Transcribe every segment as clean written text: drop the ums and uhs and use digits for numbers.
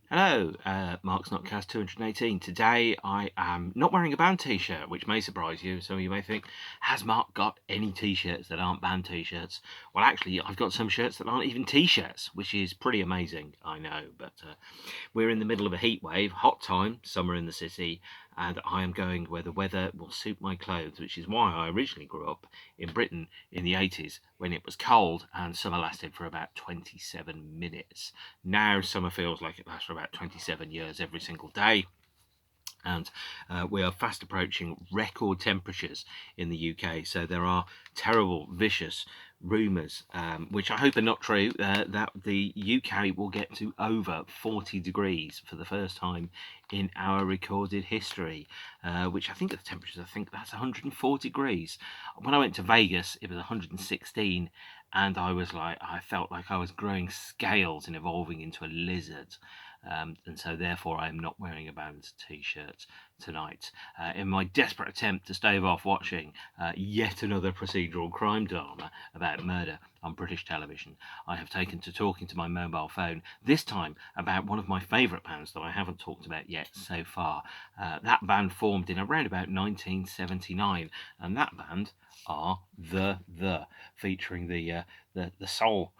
Hello, Mark's Notcast 218. Today I am not wearing a band t-shirt, which may surprise you. Some of you may think, has Mark got any t-shirts that aren't band t-shirts? Well, actually, I've got some shirts that aren't even t-shirts, which is pretty amazing, I know. But we're in the middle of a heat wave, hot time, summer in the city, and I am going where the weather will suit my clothes, which is why I originally grew up in Britain in the 80s when it was cold and summer lasted for about 27 minutes. Now summer feels like it lasts for about 27 years every single day. And we are fast approaching record temperatures in the UK. So there are terrible, vicious rumours, which I hope are not true, that the UK will get to over 40 degrees for the first time in our recorded history, which I think the temperatures, I think that's 140 degrees. When I went to Vegas, it was 116, and I felt like I was growing scales and evolving into a lizard. And so therefore I am not wearing a band t-shirt tonight in my desperate attempt to stave off watching yet another procedural crime drama about murder on British television. I have taken to talking to my mobile phone, this time about one of my favourite bands that I haven't talked about yet so far. That band formed in around about 1979, and that band are featuring the sole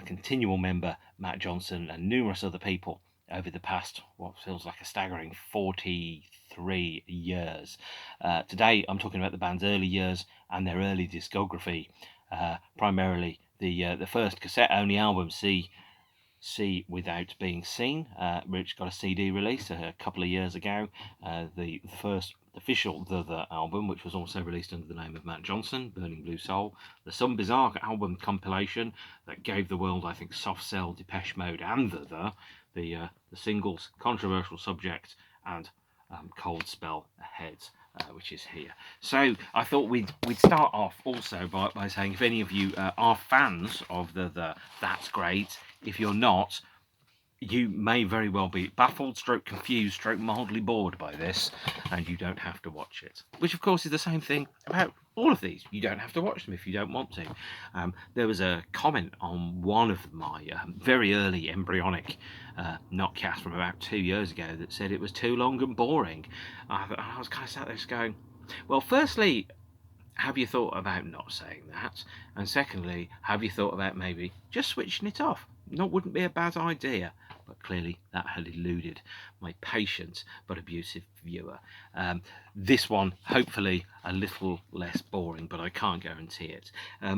continual member Matt Johnson and numerous other people over the past, what feels like a staggering 43 years. Today, I'm talking about the band's early years and their early discography, primarily the first cassette-only album, See Without Being Seen, which got a CD release a couple of years ago. The first official The album, which was also released under the name of Matt Johnson, Burning Blue Soul. The Some Bizarre album compilation that gave the world, I think, Soft Cell, Depeche Mode, and the singles Controversial Subject and Cold Spell Ahead. Which is here. So I thought we'd start off also by saying, if any of you are fans of the that's great. If you're not, you may very well be baffled, stroke confused, stroke mildly bored by this, and you don't have to watch it. Which, of course, is the same thing about all of these. You don't have to watch them if you don't want to. There was a comment on one of my very early embryonic Notcast from about 2 years ago that said it was too long and boring. I was kind of sat there just going, well, firstly, have you thought about not saying that? And secondly, have you thought about maybe just switching it off? That wouldn't be a bad idea. But clearly that had eluded my patient but abusive viewer. This one, hopefully, a little less boring, but I can't guarantee it.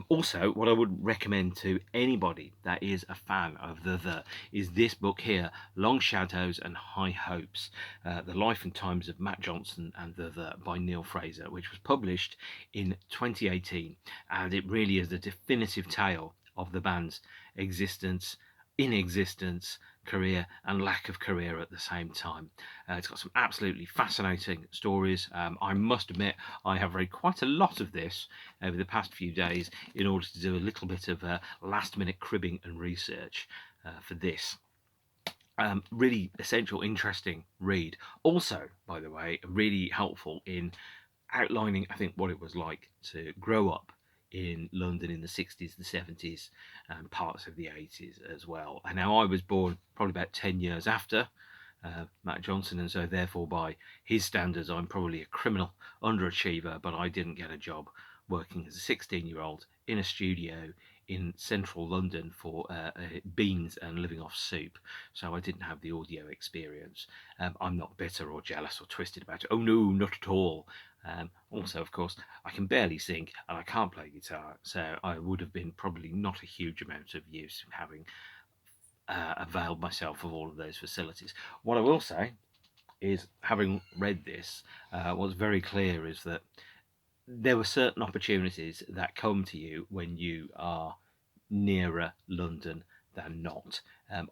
Also, what I would recommend to anybody that is a fan of the is this book here, Long Shadows and High Hopes, The Life and Times of Matt Johnson and the by Neil Fraser, which was published in 2018, and it really is the definitive tale of the band's existence, inexistence, career, and lack of career at the same time. It's got some absolutely fascinating stories. I must admit, I have read quite a lot of this over the past few days in order to do a little bit of last-minute cribbing and research for this. Really essential, interesting read. Also, by the way, really helpful in outlining, I think, what it was like to grow up in London in the 60s, the 70s, and parts of the 80s as well. And now I was born probably about 10 years after Matt Johnson, and so therefore, by his standards, I'm probably a criminal underachiever, but I didn't get a job working as a 16-year-old in a studio in central London for beans and living off soup, so I didn't have the audio experience. I'm not bitter or jealous or twisted about it. Oh no, not at all. Also, of course, I can barely sing and I can't play guitar, so I would have been probably not a huge amount of use having availed myself of all of those facilities. What I will say is, having read this, what's very clear is that there were certain opportunities that come to you when you are nearer London than not.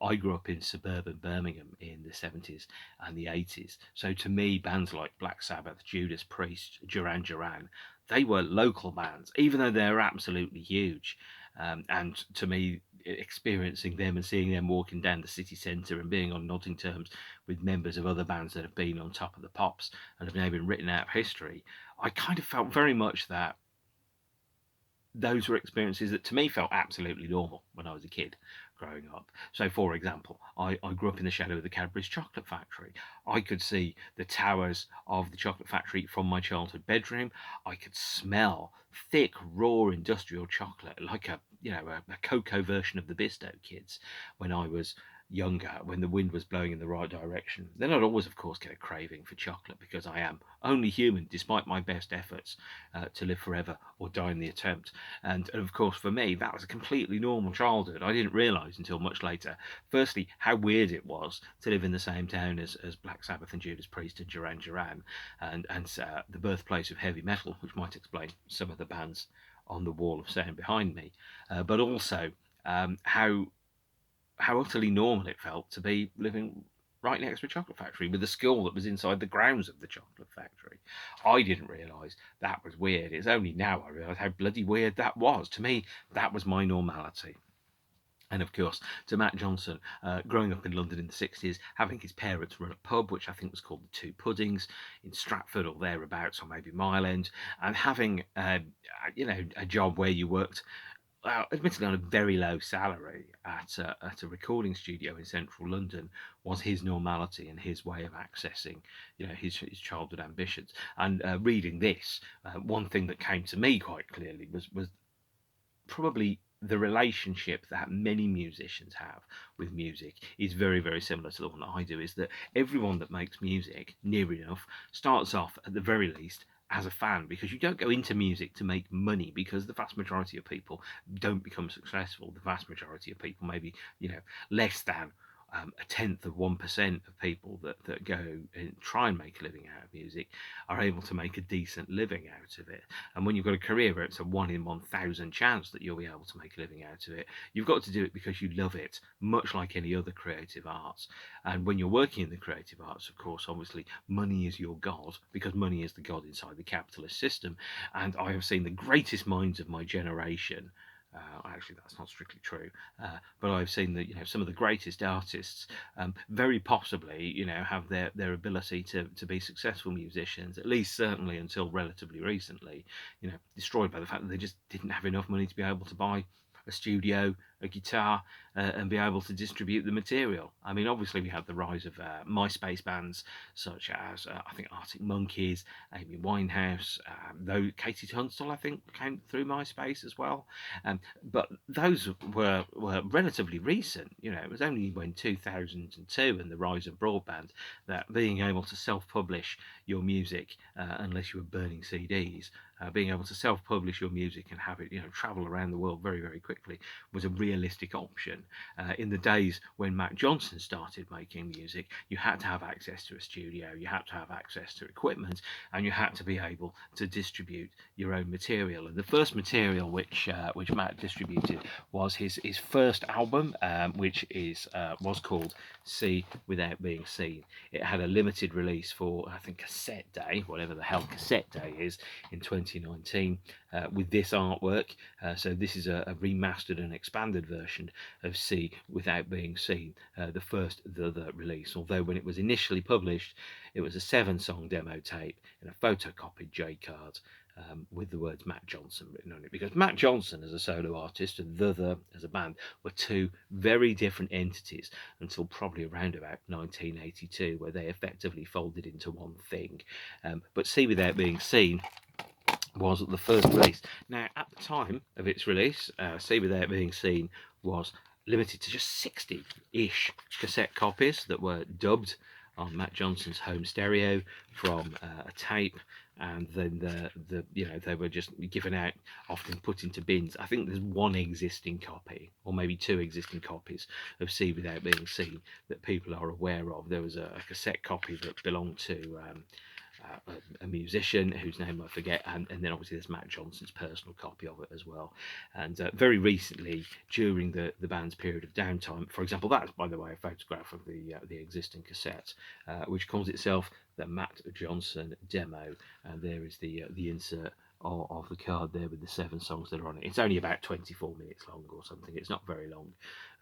I grew up in suburban Birmingham in the 70s and the 80s. So to me, bands like Black Sabbath, Judas Priest, Duran Duran, they were local bands, even though they're absolutely huge. And to me, experiencing them and seeing them walking down the city centre and being on nodding terms with members of other bands that have been on top of the pops and have now been written out of history, I kind of felt very much that those were experiences that to me felt absolutely normal when I was a kid, growing up. So, for example, I grew up in the shadow of the Cadbury's chocolate factory. I could see the towers of the chocolate factory from my childhood bedroom. I could smell thick, raw industrial chocolate, like a cocoa version of the Bisto Kids when I was younger, when the wind was blowing in the right direction. Then I'd always, of course, get a craving for chocolate because I am only human, despite my best efforts to live forever or die in the attempt. And of course, for me, that was a completely normal childhood. I didn't realise until much later, firstly, how weird it was to live in the same town as Black Sabbath and Judas Priest and Duran Duran, and the birthplace of heavy metal, which might explain some of the bands on the wall of sound behind me, but also how utterly normal it felt to be living right next to a chocolate factory with the school that was inside the grounds of the chocolate factory. I didn't realise that was weird. It's only now I realise how bloody weird that was. To me, that was my normality. And of course, to Matt Johnson, growing up in London in the 60s, having his parents run a pub, which I think was called the Two Puddings, in Stratford or thereabouts, or maybe Mile End, and having a job where you worked, admittedly on a very low salary at a recording studio in central London, was his normality and his way of accessing, his childhood ambitions. And reading this, one thing that came to me quite clearly was probably the relationship that many musicians have with music is very, very similar to the one that I do. Is that everyone that makes music, near enough, starts off at the very least as a fan, because you don't go into music to make money, because the vast majority of people don't become successful. The vast majority of people, maybe less than a tenth of 1% of people that go and try and make a living out of music are able to make a decent living out of it. And when you've got a career where it's a 1 in 1,000 chance that you'll be able to make a living out of it, you've got to do it because you love it, much like any other creative arts. And when you're working in the creative arts, of course, obviously, money is your god, because money is the god inside the capitalist system. And I have seen the greatest minds of my generation. Actually, that's not strictly true, but I've seen that some of the greatest artists, very possibly, have their ability to be successful musicians, at least certainly until relatively recently, destroyed by the fact that they just didn't have enough money to be able to buy a studio, a guitar, and be able to distribute the material. I mean, obviously we had the rise of MySpace bands such as I think Arctic Monkeys, Amy Winehouse, though Katie Tunstall I think came through MySpace as well. But those were relatively recent. It was only when 2002 and the rise of broadband that being able to self-publish your music, unless you were burning CDs, being able to self-publish your music and have it, travel around the world very, very quickly was a realistic option. In the days when Matt Johnson started making music, you had to have access to a studio, you had to have access to equipment, and you had to be able to distribute your own material. And the first material which Matt distributed was his first album, which was called See Without Being Seen. It had a limited release for, I think, Cassette Day, whatever the hell Cassette Day is, in 2019, with this artwork. So this is a remastered and expanded version of See Without Being Seen, the first the release, although when it was initially published it was a 7-song demo tape in a photocopied J card, with the words Matt Johnson written on it, because Matt Johnson as a solo artist and the as a band were two very different entities until probably around about 1982, where they effectively folded into one thing. But See Without Being Seen was the first release. Now, at the time of its release, See Without Being Seen was limited to just 60-ish cassette copies that were dubbed on Matt Johnson's home stereo from a tape, and then they were just given out, often put into bins. I think there's one existing copy, or maybe two existing copies of See Without Being Seen that people are aware of. There was a cassette copy that belonged to a musician whose name I forget, and then obviously there's Matt Johnson's personal copy of it as well. And very recently, during the band's period of downtime, for example, that's, by the way, a photograph of the existing cassette, which calls itself the Matt Johnson demo, and there is the insert of the card there with the 7 songs that are on it. It's only about 24 minutes long or something. It's not very long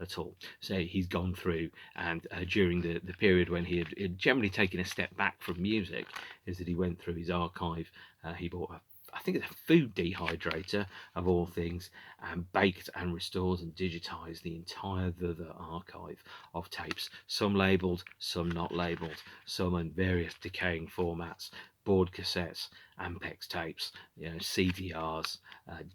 at all. So he's gone through, and during the period when he had generally taken a step back from music, is that he went through his archive. He bought I think it's a food dehydrator of all things, and baked and restored and digitized the entire the archive of tapes, some labeled, some not labeled, some in various decaying formats, board cassettes, Ampex tapes, CDRs,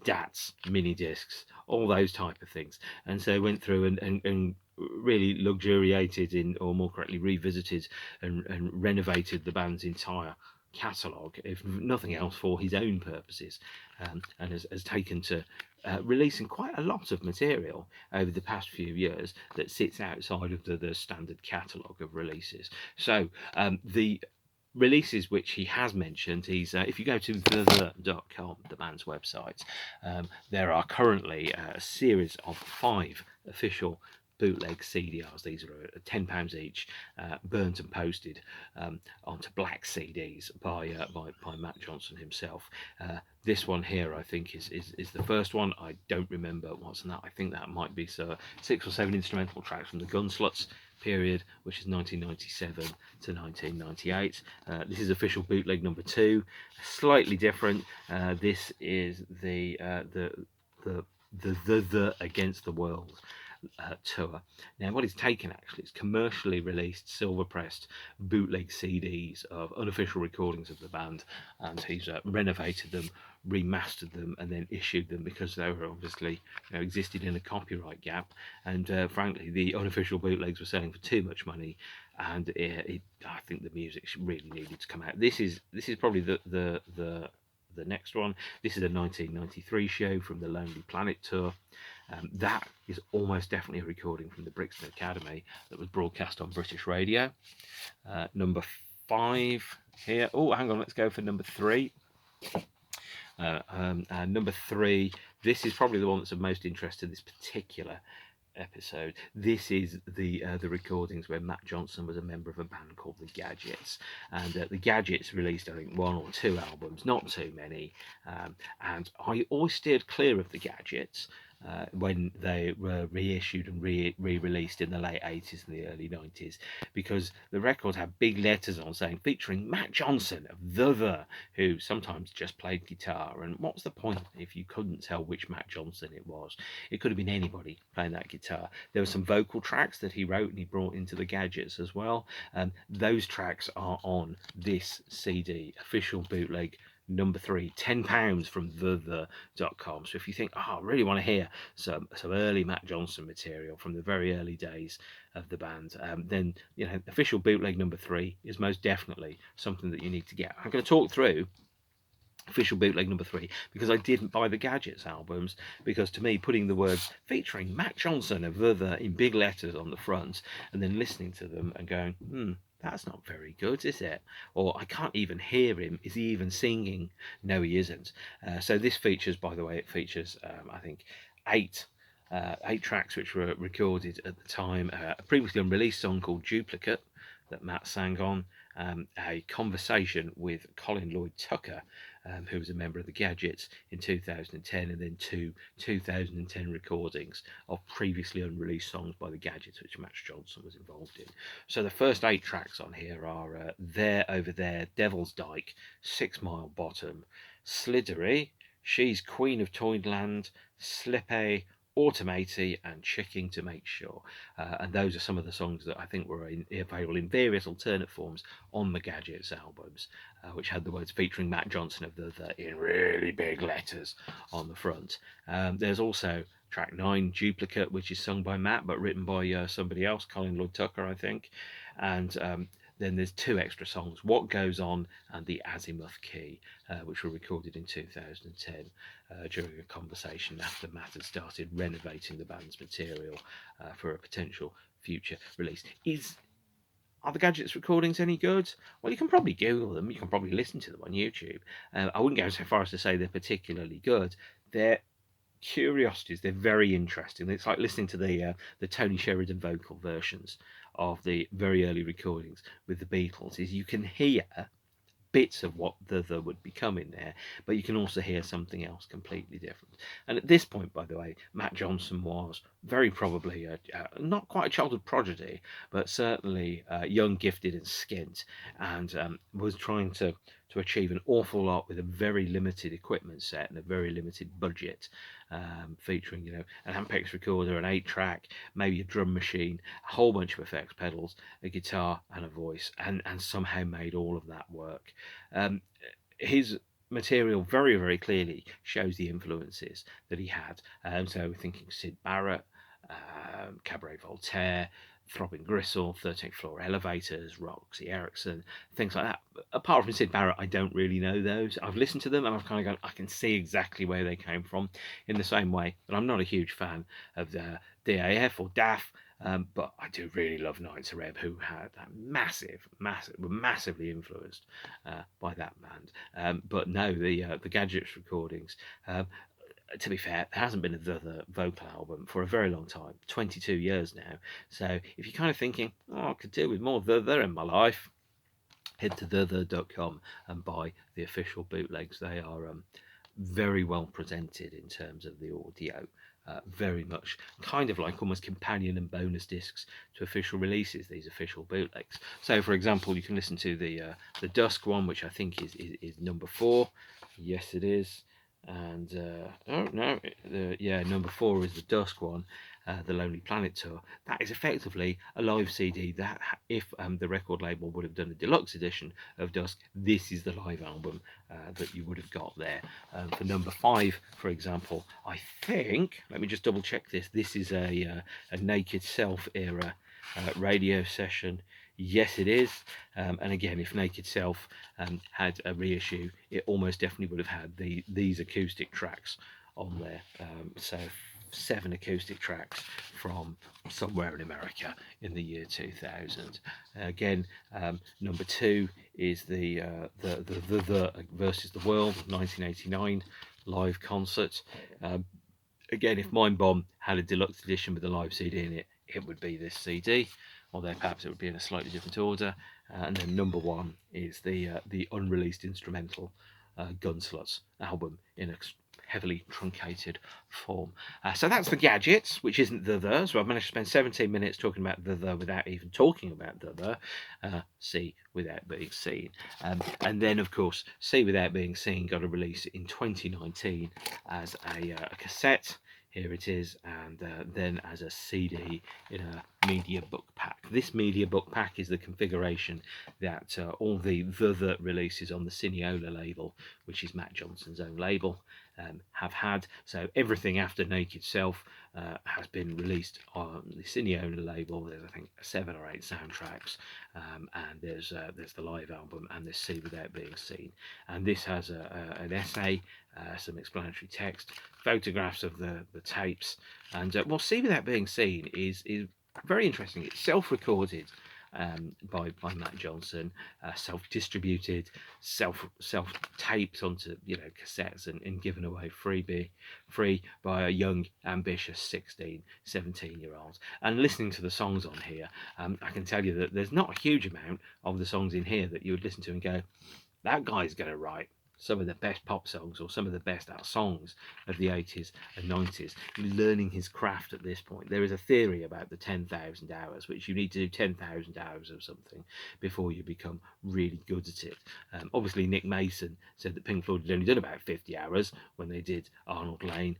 DATs, mini discs, all those type of things. And so went through and really luxuriated in, or more correctly revisited and renovated the band's entire catalogue, if nothing else for his own purposes, and has taken to releasing quite a lot of material over the past few years that sits outside of the standard catalogue of releases. So the releases which he has mentioned, he's if you go to the.com, the band's website, there are currently a series of 5 official bootleg CDRs. These are £10 each, burnt and posted onto black CDs by Matt Johnson himself. This one here, I think, is the first one. I don't remember what's in that. I think that might be 6 or 7 instrumental tracks from the Gunsluts period, which is 1997 to 1998. This is official bootleg number 2, slightly different. This is the Against the World tour. Now, what he's taken actually is commercially released silver pressed bootleg CDs of unofficial recordings of the band, and he's renovated them, remastered them, and then issued them, because they were obviously existed in a copyright gap, and frankly the unofficial bootlegs were selling for too much money, and I think the music really needed to come out. This is probably the next one. This is a 1993 show from the Lonely Planet tour. That is almost definitely a recording from the Brixton Academy that was broadcast on British radio. Number 5 here. Oh, hang on, let's go for number 3. Number 3, this is probably the one that's of most interest to this particular episode. This is the recordings where Matt Johnson was a member of a band called the Gadgets, and the Gadgets released, I think, 1 or 2 albums, not too many, and I always steered clear of the Gadgets when they were reissued and re-released in the late 80s and the early 90s, because the records had big letters on saying featuring Matt Johnson of the who sometimes just played guitar, and what's the point if you couldn't tell which Matt Johnson it was? It could have been anybody playing that guitar. There were some vocal tracks that he wrote and he brought into the Gadgets as well. Those tracks are on this CD, official bootleg number 3, £10 from the.com. So if you think, I really want to hear some early Matt Johnson material from the very early days of the band, then official bootleg number 3 is most definitely something that you need to get. I'm going to talk through official bootleg number 3 because I didn't buy the Gadgets albums, because to me, putting the words featuring Matt Johnson of the in big letters on the front and then listening to them and going, that's not very good, is it? Or I can't even hear him. Is he even singing? No, he isn't. So this features, by the way, it features, I think, 8 tracks which were recorded at the time. A previously unreleased song called Duplicate that Matt sang on. A conversation with Colin Lloyd Tucker, who was a member of the Gadgets in 2010, and then 2 2010 recordings of previously unreleased songs by the Gadgets, which Matt Johnson was involved in. So the first 8 tracks on here are There Over There, Devil's Dyke, 6 Mile Bottom, Slidery, She's Queen of Toyland, Slippy, Automatey, and Checking to Make Sure. And those are some of the songs that I think were available in various alternate forms on the Gadgets albums, which had the words featuring Matt Johnson of the in really big letters on the front. There's also track 9, Duplicate, which is sung by Matt but written by somebody else, Colin Lloyd Tucker, I think. And then there's 2 extra songs, What Goes On and The Azimuth Key, which were recorded in 2010 during a conversation after Matt had started renovating the band's material for a potential future release. Are the Gadgets recordings any good? Well, you can probably Google them. You can probably listen to them on YouTube. I wouldn't go so far as to say they're particularly good. They're curiosities. They're very interesting. It's like listening to the Tony Sheridan vocal versions of the very early recordings with the Beatles. Is you can hear bits of what the would become in there, but you can also hear something else completely different. And at this point, by the way, Matt Johnson was very probably not quite a childhood prodigy, but certainly young, gifted, and skint, and was trying to achieve an awful lot with a very limited equipment set and a very limited budget, featuring an Ampex recorder, an 8-track, maybe a drum machine, a whole bunch of effects pedals, a guitar, and a voice, and somehow made all of that work. His material very, very clearly shows the influences that he had. So we're thinking Syd Barrett, Cabaret Voltaire, Throbbing Gristle, 13th Floor Elevators, Roxy Erickson, things like that. But apart from Syd Barrett, I don't really know those. I've listened to them and I've kind of gone, I can see exactly where they came from, in the same way that I'm not a huge fan of the DAF or DAF. But I do really love Nights of Reb, who had that were massively influenced by that band. But no, the Gadgets recordings. To be fair, there hasn't been a vocal album for a very long time, 22 years now. So if you're kind of thinking, I could do with more in my life, head to the.com and buy the official bootlegs. They are very well presented in terms of the audio. Very much kind of like almost companion and bonus discs to official releases, these official bootlegs. So for example, you can listen to the Dusk one, which I think is number 4. Yes, it is. And oh no, number 4 is the Dusk one, the Lonely Planet tour. That is effectively a live CD. That if the record label would have done a deluxe edition of Dusk, this is the live album that you would have got there. For number 5, for example, I think, let me just double check this. This is a Naked Self era radio session. Yes, it is. And again, if Naked Self had a reissue, it almost definitely would have had these acoustic tracks on there. So 7 acoustic tracks from somewhere in America in the year 2000. Again, number 2 is the versus the World 1989 live concert. Again, if Mind Bomb had a deluxe edition with a live CD in it, it would be this CD, although perhaps it would be in a slightly different order. And then number 1 is the unreleased instrumental Gunsluts album in a heavily truncated form. So that's the Gadgets, which isn't the. So I've managed to spend 17 minutes talking about the without even talking about the. See Without Being Seen. And then, of course, See Without Being Seen got a release in 2019 as a cassette. Here it is, and then as a CD in a media book pack. This media book pack is the configuration that all the releases on the Cineola label, which is Matt Johnson's own label, have had. So everything after Naked Self has been released on the Cineola label. There's, I think, 7 or 8 soundtracks, and there's the live album, and there's See Without Being Seen. And this has an essay, some explanatory text, photographs of the tapes, and See Without Being Seen is very interesting. It's self-recorded by Matt Johnson, self-distributed, self-taped onto cassettes and given away free by a young, ambitious 16, 17-year-old. And listening to the songs on here, I can tell you that there's not a huge amount of the songs in here that you would listen to and go, that guy's going to write some of the best pop songs or some of the best songs of the 80s and 90s, learning his craft at this point. There is a theory about the 10,000 hours, which you need to do 10,000 hours of something before you become really good at it. Obviously, Nick Mason said that Pink Floyd had only done about 50 hours when they did Arnold Lane.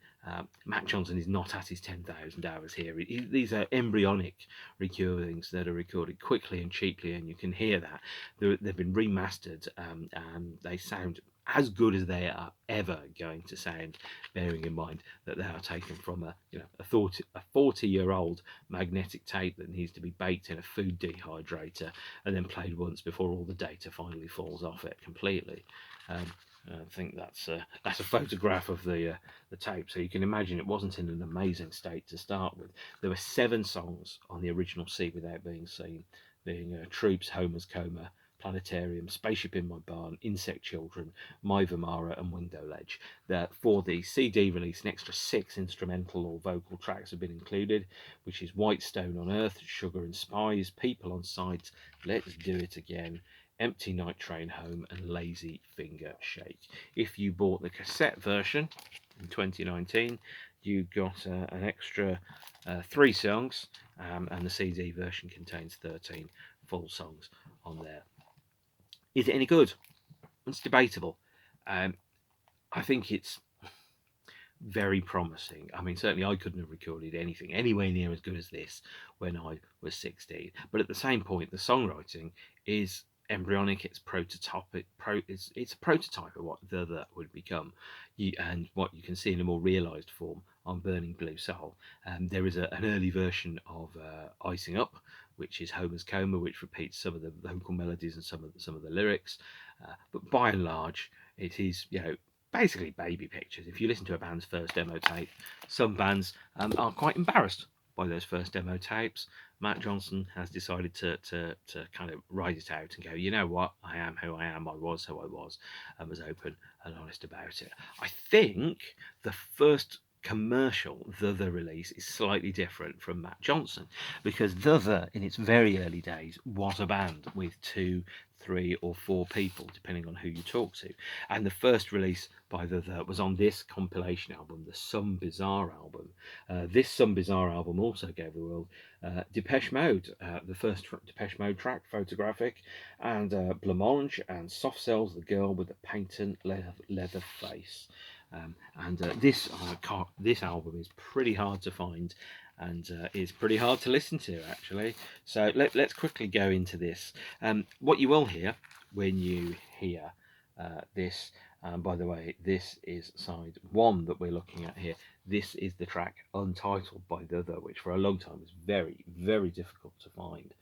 Matt Johnson is not at his 10,000 hours here. These are embryonic recordings that are recorded quickly and cheaply, and you can hear that. They've been remastered, and they sound as good as they are ever going to sound, bearing in mind that they are taken from a 40-year-old magnetic tape that needs to be baked in a food dehydrator and then played once before all the data finally falls off it completely. I think that's a photograph of the tape, so you can imagine it wasn't in an amazing state to start with. There were 7 songs on the original See Without Being Seen, being Troops, Homer's Coma, Planetarium, Spaceship in My Barn, Insect Children, My Vamara, and Window Ledge. For the CD release, an extra 6 instrumental or vocal tracks have been included, which is White Stone on Earth, Sugar and Spies, People on Sight, Let's Do It Again, Empty Night Train Home, and Lazy Finger Shake. If you bought the cassette version in 2019, you got an extra 3 songs, and the CD version contains 13 full songs on there. Is it any good? It's debatable. I think it's very promising. I mean, certainly I couldn't have recorded anything anywhere near as good as this when I was 16. But at the same point, the songwriting is embryonic. It's prototypic. It's a prototype of what the would become, and what you can see in a more realised form on Burning Blue Soul. There is an early version of Icing Up, which is Homer's Coma, which repeats some of the vocal melodies and some of the lyrics. But by and large, it is, basically baby pictures. If you listen to a band's first demo tape, some bands are quite embarrassed by those first demo tapes. Matt Johnson has decided to kind of ride it out and go, you know what, I am who I am, I was who I was, and was open and honest about it. I think the first commercial The release is slightly different from Matt Johnson, because The in its very early days was a band with 2, 3 or 4 people, depending on who you talk to. And the first release by The was on this compilation album, the Some Bizarre album. This Some Bizarre album also gave the world Depeche Mode, the first Depeche Mode track, Photographic, and Blancmange and Soft Cells, the girl with the patent leather face. This album is pretty hard to find, and is pretty hard to listen to, actually. So let's quickly go into this. What you will hear when you hear this, by the way, this is side 1 that we're looking at here. This is the track Untitled by The, which for a long time was very, very difficult to find.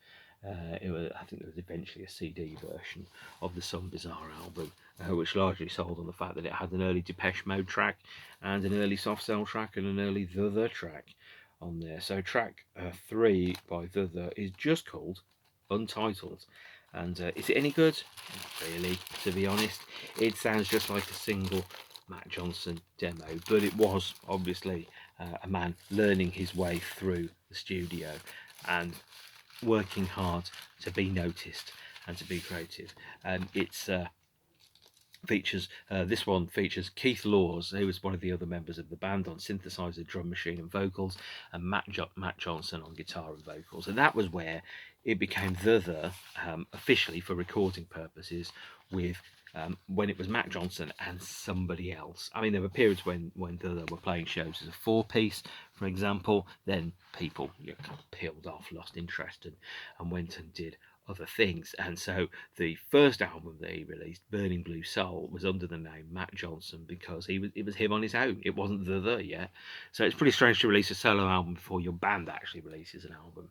I think there was eventually a CD version of the Some Bizarre album, which largely sold on the fact that it had an early Depeche Mode track and an early Soft Cell track and an early The track on there. So track 3 by The is just called Untitled. And is it any good? Not really, to be honest. It sounds just like a single Matt Johnson demo, but it was obviously a man learning his way through the studio and working hard to be noticed and to be creative. It's this one features Keith Laws, who was one of the other members of the band, on synthesizer, drum machine and vocals, and Matt Johnson on guitar and vocals. And that was where it became The officially for recording purposes, with when it was Matt Johnson and somebody else. I mean, there were periods when The were playing shows as a 4-piece, for example. Then people kind of peeled off, lost interest, and went and did other things. And so the first album that he released, Burning Blue Soul, was under the name Matt Johnson because it was him on his own. It wasn't The yet. So it's pretty strange to release a solo album before your band actually releases an album.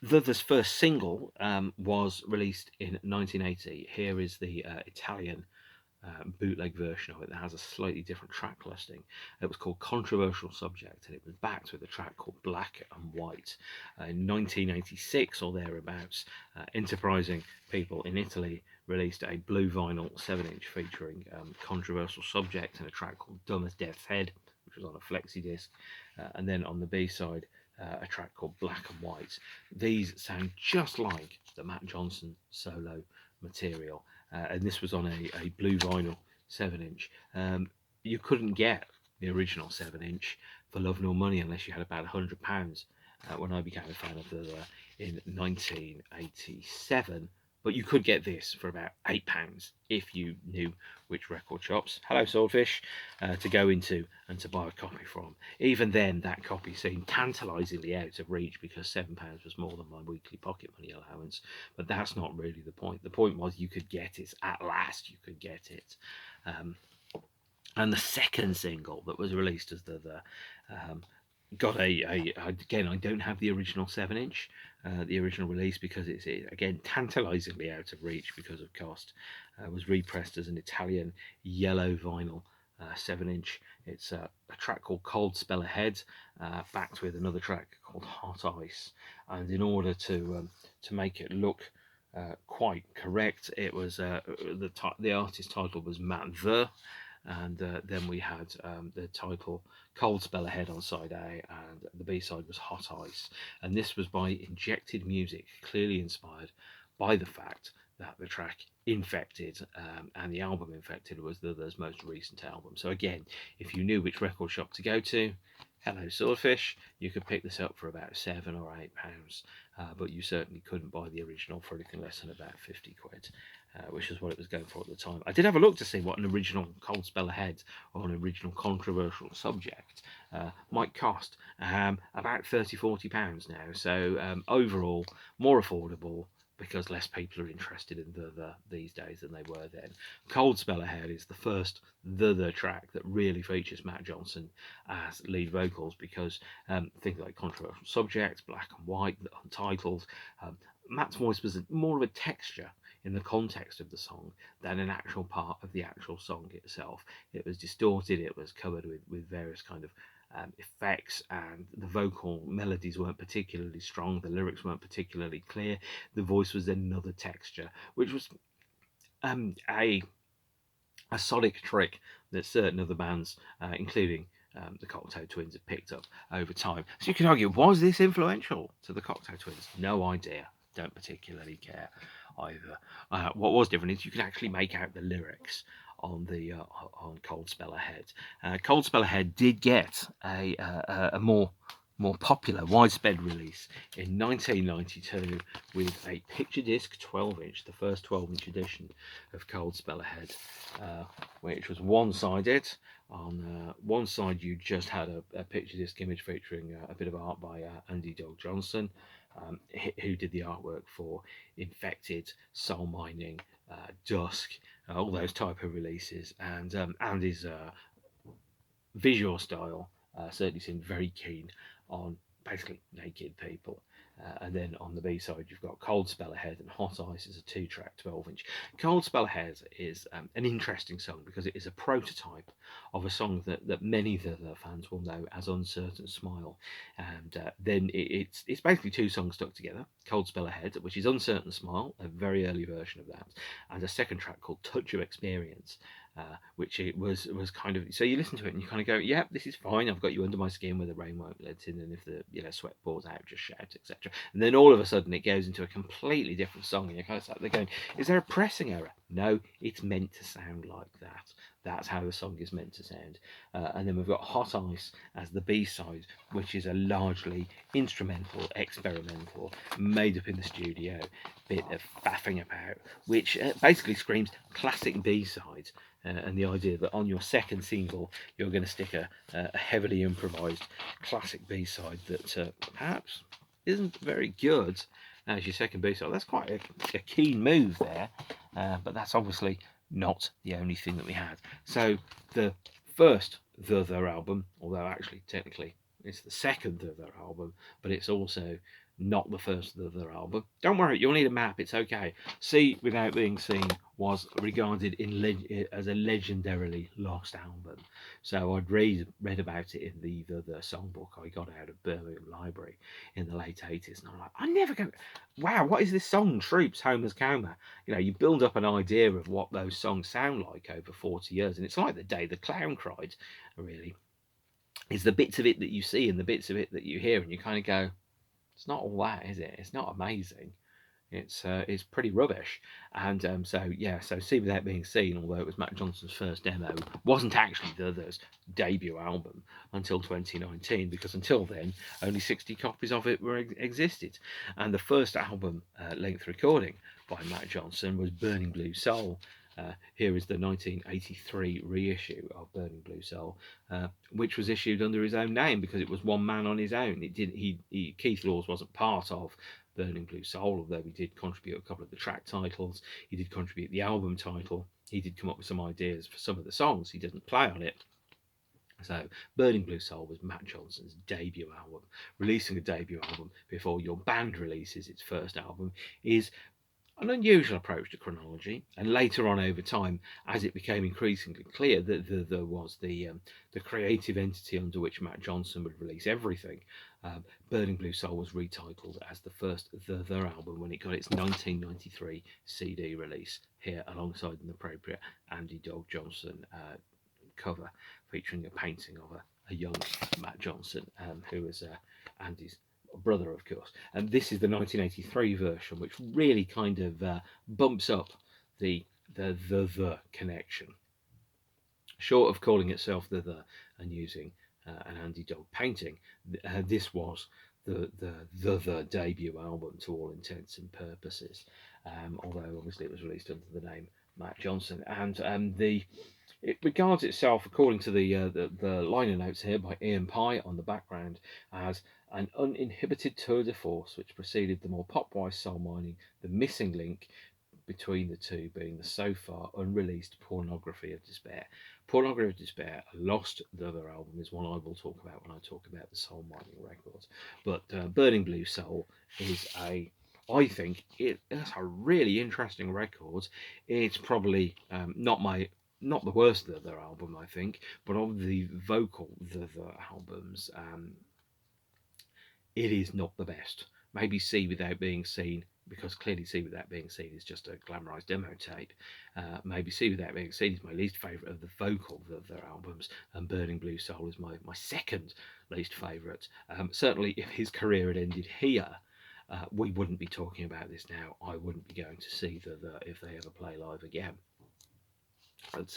The's first single was released in 1980. Here is the Italian bootleg version of it that has a slightly different track listing. It was called Controversial Subject, and it was backed with a track called Black and White. In 1986 or thereabouts, enterprising people in Italy released a blue vinyl 7-inch featuring Controversial Subject and a track called Dumb as Death's Head, which was on a flexi disc, and then on the B-side a track called Black and White. These sound just like the Matt Johnson solo material, and this was on a blue vinyl 7-inch. You couldn't get the original 7-inch for love nor money unless you had about £100 when I became a fan of The in 1987. But you could get this for about £8 if you knew which record shops, hello Swordfish, to go into and to buy a copy from. Even then, that copy seemed tantalisingly out of reach because £7 was more than my weekly pocket money allowance. But that's not really the point. The point was you could get it. At last you could get it. And the second single that was released as The got again, I don't have the original 7-inch, the original release, because it's again tantalisingly out of reach because of cost. Was repressed as an Italian yellow vinyl 7-inch. It's a track called Cold Spell Ahead, backed with another track called Hot Ice. And in order to make it look quite correct, it was the artist title was Matt The. And then we had the title Cold Spell Ahead on side A, and the B-side was Hot Ice. And this was by Injected Music, clearly inspired by the fact that the track Infected and the album Infected was the other's most recent album. So again, if you knew which record shop to go to, hello Swordfish, you could pick this up for about £7 or £8, but you certainly couldn't buy the original for anything less than about 50 quid, which is what it was going for at the time. I did have a look to see what an original Cold Spell Ahead or an original controversial subject might cost. About £30-40 now, so overall more affordable, because less people are interested in the these days than they were then. Cold Spell Ahead is the first the track that really features Matt Johnson as lead vocals, because things like Controversial Subjects, Black and White, Untitled, Matt's voice was more of a texture in the context of the song than an actual part of the actual song itself. It was distorted, it was covered with various kind of effects, and the vocal melodies weren't particularly strong, the lyrics weren't particularly clear, the voice was another texture, which was a sonic trick that certain other bands, including the Cocktail Twins, have picked up over time. So you could argue, was this influential to the Cocktail Twins? No idea, don't particularly care either. What was different is you could actually make out the lyrics on the on Cold Spell Ahead. Cold Spell Ahead did get a more popular widespread release in 1992 with a picture disc 12-inch, the first 12-inch edition of Cold Spell Ahead, which was one-sided. On one side you just had a picture disc image featuring a bit of art by Andy Dog Johnson, who did the artwork for Infected, Soul Mining, Dusk, all those type of releases, and Andy's visual style certainly seemed very keen on basically naked people. And then on the B side, you've got Cold Spell Ahead and Hot Ice as a 2-track 12-inch. Cold Spell Ahead is an interesting song because it is a prototype of a song that many of the fans will know as Uncertain Smile. And then it's basically 2 songs stuck together: Cold Spell Ahead, which is Uncertain Smile, a very early version of that, and a second track called Touch of Experience, which it was kind of, so you listen to it and you kind of go, yeah, this is fine, I've got you under my skin where the rain won't let in, and if the sweat pours out, just shout, etc. And then all of a sudden it goes into a completely different song, and you're kind of sat there going, is there a pressing error? No, it's meant to sound like that. That's how the song is meant to sound. And then we've got Hot Ice as the B-side, which is a largely instrumental, experimental, made up in the studio bit of faffing about, which basically screams classic B-side. And the idea that on your second single you're going to stick a heavily improvised classic B-side that perhaps isn't very good as your second B-side. That's quite a keen move there, but that's obviously not the only thing that we had. So the first The album, although actually technically it's the second The album, but it's also not the first The album. Don't worry, you'll need a map, it's okay. See Without Being Seen was regarded as a legendarily lost album. So I'd read about it in the songbook I got out of Birmingham Library in the late 80s, and I'm like, I never go, wow, what is this song, Troops, Home as Coma? You build up an idea of what those songs sound like over 40 years, and it's like The Day the Clown Cried, really. It's the bits of it that you see and the bits of it that you hear, and you kind of go, it's not all that, is it? It's not amazing. It's pretty rubbish. And so See Without Being Seen, although it was Matt Johnson's first demo, wasn't actually the other's debut album until 2019, because until then only 60 copies of it existed. And the first album length recording by Matt Johnson was Burning Blue Soul. Here is the 1983 reissue of Burning Blue Soul, which was issued under his own name because it was one man on his own. Keith Laws wasn't part of Burning Blue Soul, although he did contribute a couple of the track titles. He did contribute the album title. He did come up with some ideas for some of the songs. He didn't play on it. So Burning Blue Soul was Matt Johnson's debut album. Releasing a debut album before your band releases its first album is an unusual approach to chronology, and later on over time, as it became increasingly clear that there was the creative entity under which Matt Johnson would release everything, Burning Blue Soul was retitled as the first The album when it got its 1993 CD release, here alongside an appropriate Andy Dog Johnson cover featuring a painting of a young Matt Johnson, who was Andy's brother, of course. And this is the 1983 version, which really kind of bumps up the connection. Short of calling itself the and using an Andy Dog painting, this was the debut album to all intents and purposes. Although obviously it was released under the name Matt Johnson, and it regards itself, according to the liner notes here by Ian Pye on the background, as an uninhibited tour de force which preceded the more pop-wise soul mining, the missing link between the two being the so far unreleased Pornography of Despair. Pornography of Despair, a lost the other album, is one I will talk about when I talk about the soul mining records. But Burning Blue Soul is I think it's a really interesting record. It's probably not the worst of their album, I think, but of the vocal the albums, it is not the best. Maybe See Without Being Seen, because clearly See Without Being Seen is just a glamorized demo tape. Maybe See Without Being Seen is my least favourite of the vocal of their albums, and Burning Blue Soul is my second least favourite. Certainly, if his career had ended here, we wouldn't be talking about this now. I wouldn't be going to see the if they ever play live again. But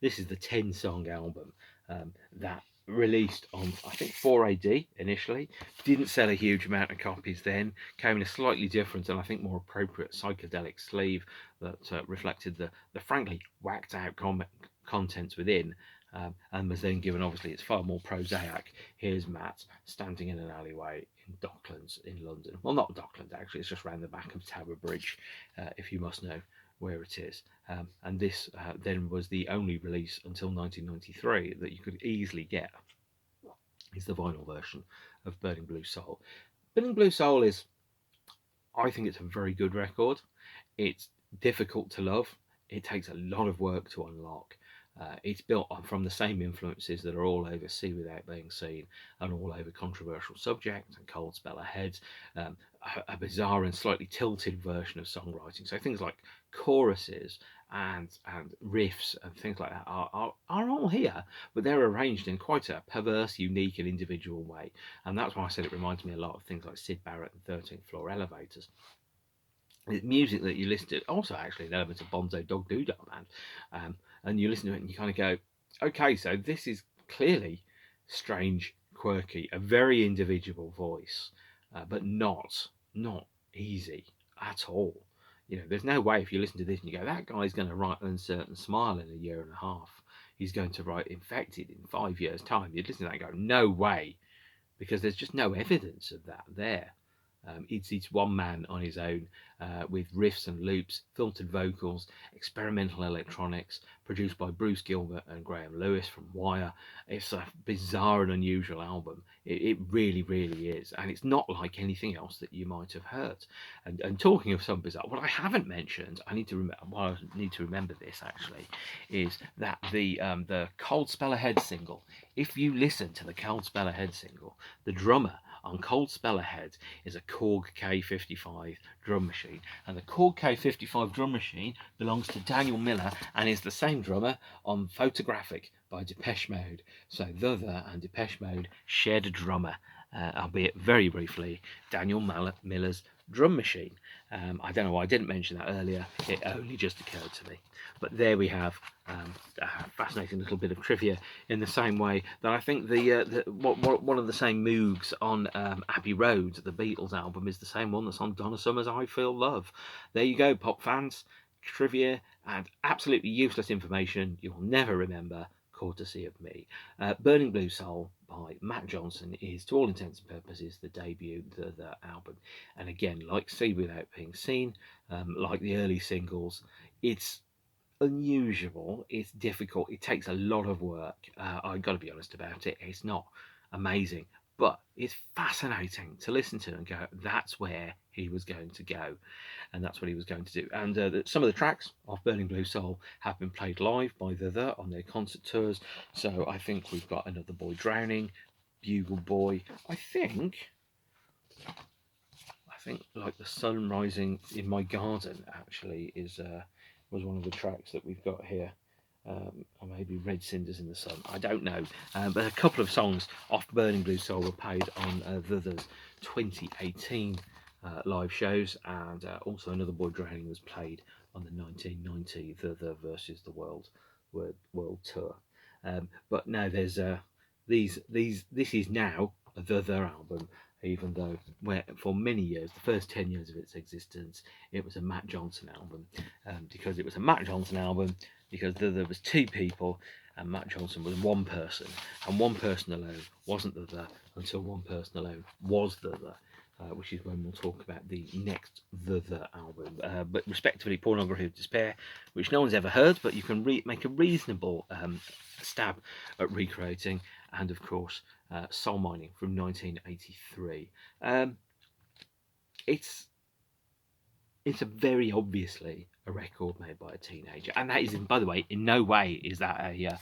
this is the 10-song album that released on, I think, 4AD initially. Didn't sell a huge amount of copies then. Came in a slightly different and I think more appropriate psychedelic sleeve that reflected the frankly whacked out contents within. And was then given, obviously, it's far more prosaic. Here's Matt standing in an alleyway in Docklands in London. Well, not Docklands, actually, it's just round the back of Tower Bridge, if you must know where it is. And this then was the only release until 1993 that you could easily get. Is the vinyl version of Burning Blue Soul. Burning Blue Soul is, I think it's a very good record. It's difficult to love. It takes a lot of work to unlock. It's built from the same influences that are all over See Without Being Seen and all over Controversial Subject and Cold Spell Ahead, a bizarre and slightly tilted version of songwriting. So things like choruses and riffs and things like that are all here, but they're arranged in quite a perverse, unique and individual way. And that's why I said it reminds me a lot of things like Syd Barrett and 13th Floor Elevators. The music that you listen to, also actually an element of Bonzo Dog Doodah Man, and you listen to it and you kind of go, okay, so this is clearly strange, quirky, a very individual voice, but not easy at all. You know, there's no way if you listen to this and you go, that guy's going to write Uncertain Smile in a year and a half. He's going to write Infected in 5 years' time. You'd listen to that and go, no way, because there's just no evidence of that there. It's one man on his own with riffs and loops, filtered vocals, experimental electronics, produced by Bruce Gilbert and Graham Lewis from Wire. It's a bizarre and unusual album. It really, really is. And it's not like anything else that you might have heard. And talking of some bizarre, what I haven't mentioned, I need to remember this actually, is that the Cold Spell Ahead single, if you listen to the Cold Spell Ahead single, the drummer on Cold Spell Ahead is a Korg K55 drum machine, and the Korg K55 drum machine belongs to Daniel Miller and is the same drummer on Photographic by Depeche Mode. So The and Depeche Mode shared a drummer, albeit very briefly, Daniel Miller's drum machine. I don't know why I didn't mention that earlier, it only just occurred to me. But there we have a fascinating little bit of trivia, in the same way that I think one of the same Moogs on Abbey Road, the Beatles album, is the same one that's on Donna Summer's I Feel Love. There you go, pop fans, trivia and absolutely useless information you will never remember, courtesy of me. Burning Blue Soul by Matt Johnson is, to all intents and purposes, the debut, the album. And again, like See Without Being Seen, like the early singles, it's unusual, it's difficult, it takes a lot of work. I've got to be honest about it, it's not amazing, but it's fascinating to listen to and go, that's where he was going to go, and that's what he was going to do. And some of the tracks of Burning Blue Soul have been played live by the on their concert tours. So I think we've got Another Boy Drowning, Bugle Boy, I think like The Sun Rising in My Garden actually is was one of the tracks that we've got here. or maybe Red Cinders in the Sun, I don't know. But a couple of songs off Burning Blue Soul were played on The 2018 live shows, and also Another Boy Drowning was played on the 1990 The versus the World Tour. But no, there's this is now a The album, even though for many years, the first 10 years of its existence, it was a Matt Johnson album, because it was a Matt Johnson album because there was two people and Matt Johnson was one person, and one person alone wasn't The until one person alone was The, which is when we'll talk about the next The album, but respectively Pornography of Despair, which no one's ever heard, but you can make a reasonable stab at recreating, and of course Soul Mining from 1983. It's a very obviously a record made by a teenager, and that is, by the way, in no way is that a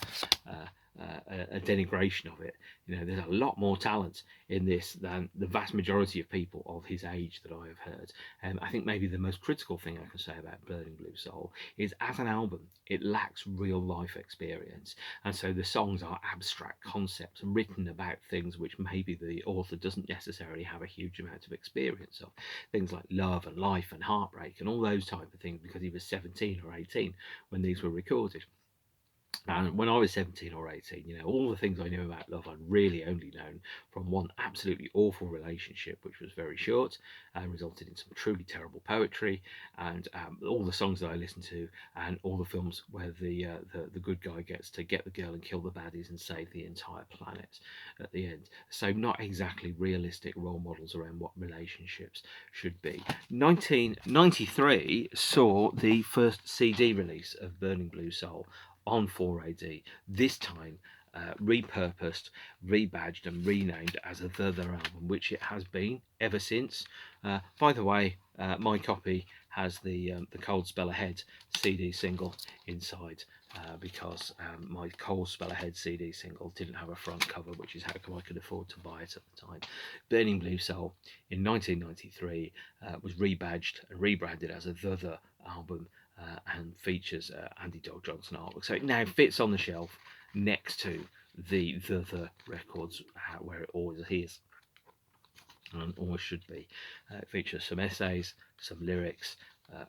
denigration of it. You know, there's a lot more talent in this than the vast majority of people of his age that I have heard. I think maybe the most critical thing I can say about Burning Blue Soul is, as an album, it lacks real life experience, and so the songs are abstract concepts written about things which maybe the author doesn't necessarily have a huge amount of experience of. Things like love and life and heartbreak and all those type of things, because he was 17 or 18 when these were recorded. And when I was 17 or 18, you know, all the things I knew about love I'd really only known from one absolutely awful relationship, which was very short and resulted in some truly terrible poetry, and all the songs that I listened to, and all the films where the good guy gets to get the girl and kill the baddies and save the entire planet at the end. So not exactly realistic role models around what relationships should be. 1993 saw the first CD release of Burning Blue Soul on 4AD, this time repurposed, rebadged and renamed as a The album, which it has been ever since. By the way, my copy has the Cold Spell Ahead CD single inside, because my Cold Spell Ahead CD single didn't have a front cover, which is how come I could afford to buy it at the time. Burning Blue Soul in 1993 was rebadged and rebranded as a The album, and features Andy Dog Johnson artwork. So it now fits on the shelf next to the records, where it always is and always should be. It features some essays, some lyrics,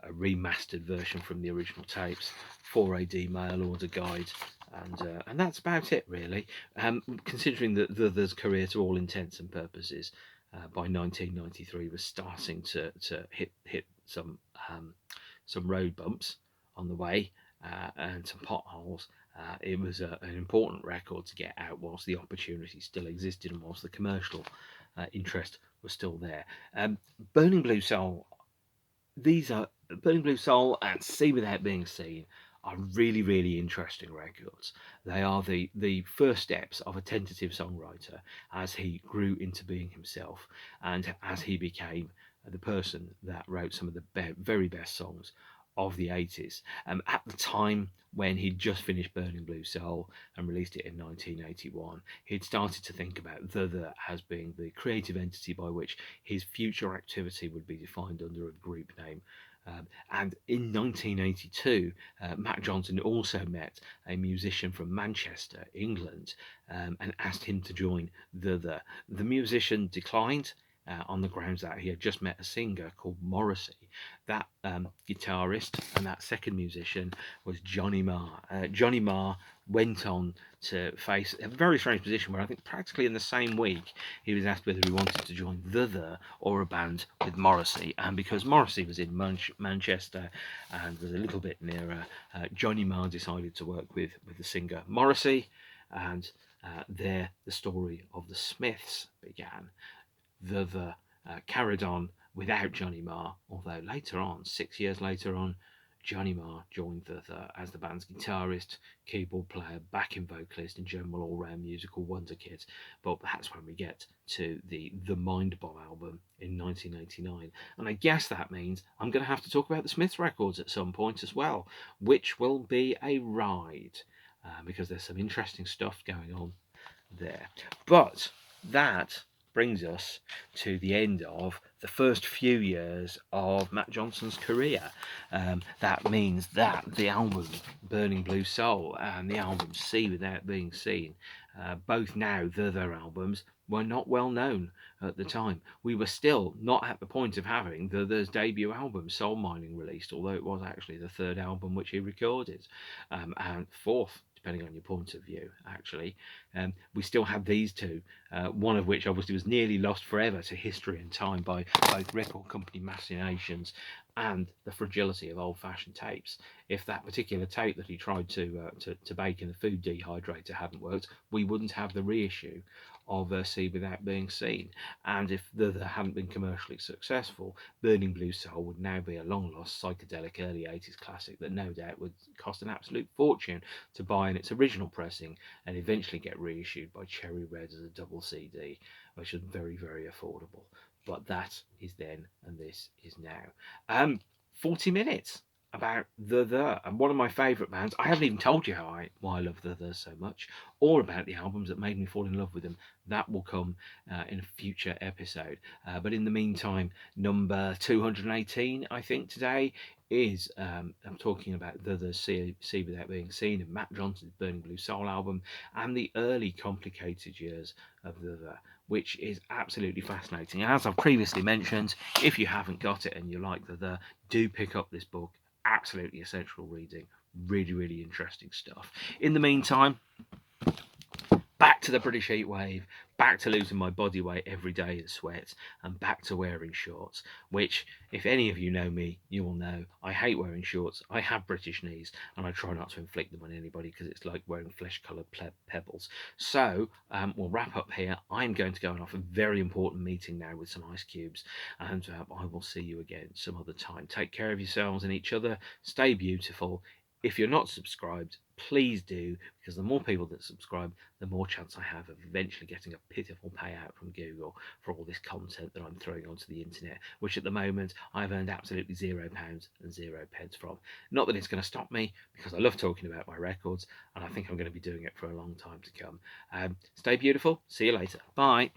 a remastered version from the original tapes, 4AD mail order guide, and that's about it really. Considering that There's career, to all intents and purposes, by 1993 was starting to hit some road bumps on the way, and some potholes. It was an important record to get out whilst the opportunity still existed and whilst the commercial interest was still there. Burning Blue Soul, Burning Blue Soul and See Without Being Seen are really, really interesting records. They are the first steps of a tentative songwriter as he grew into being himself, and as he became the person that wrote some of the very best songs of the 80s. At the time when he'd just finished Burning Blue Soul and released it in 1981, he'd started to think about The as being the creative entity by which his future activity would be defined under a group name. And in 1982, Matt Johnson also met a musician from Manchester, England, and asked him to join The. The musician declined, on the grounds that he had just met a singer called Morrissey. That guitarist and that second musician was Johnny Marr. Johnny Marr went on to face a very strange position where I think practically in the same week he was asked whether he wanted to join The or a band with Morrissey, and because Morrissey was in Manchester and was a little bit nearer, Johnny Marr decided to work with the singer Morrissey, and there the story of the Smiths began. The carried on without Johnny Marr, although later on, 6 years later on, Johnny Marr joined The as the band's guitarist, keyboard player, backing vocalist, and general all-round musical wonder kid. But that's when we get to the Mind Bomb album in 1989. And I guess that means I'm going to have to talk about the Smiths records at some point as well, which will be a ride, because there's some interesting stuff going on there. But that brings us to the end of the first few years of Matt Johnson's career. That means that the album Burning Blue Soul and the album See Without Being Seen, both now their albums, were not well known at the time. We were still not at the point of having there's debut album Soul Mining released, although it was actually the third album which he recorded, and fourth, depending on your point of view, actually. We still have these two, one of which obviously was nearly lost forever to history and time by both record company machinations and the fragility of old-fashioned tapes. If that particular tape that he tried to bake in the food dehydrator hadn't worked, we wouldn't have the reissue of See Without Being Seen. And if the hadn't been commercially successful, Burning Blue Soul would now be a long-lost psychedelic early 80s classic that no doubt would cost an absolute fortune to buy in its original pressing and eventually get reissued by Cherry Red as a double CD, which is very, very affordable. But that is then, and this is now. 40 minutes about and one of my favourite bands. I haven't even told you why I love the so much, or about the albums that made me fall in love with them. That will come in a future episode. But in the meantime, number 218, I think, today is I'm talking about the See Without Being Seen and Matt Johnson's Burning Blue Soul album and the early complicated years of the which is absolutely fascinating. And as I've previously mentioned, if you haven't got it and you like the do pick up this book. Absolutely essential reading. Really, really interesting stuff. In the meantime, back to the British heatwave, back to losing my body weight every day in sweat, and back to wearing shorts, which, if any of you know me, you will know I hate wearing shorts. I have British knees, and I try not to inflict them on anybody because it's like wearing flesh-coloured pebbles. So, we'll wrap up here. I'm going to go and off a very important meeting now with some ice cubes, and I will see you again some other time. Take care of yourselves and each other. Stay beautiful. If you're not subscribed, please do, because the more people that subscribe, the more chance I have of eventually getting a pitiful payout from Google for all this content that I'm throwing onto the internet, which at the moment I've earned absolutely £0 and 0 pence from. Not that it's going to stop me, because I love talking about my records, and I think I'm going to be doing it for a long time to come. Stay beautiful. See you later. Bye.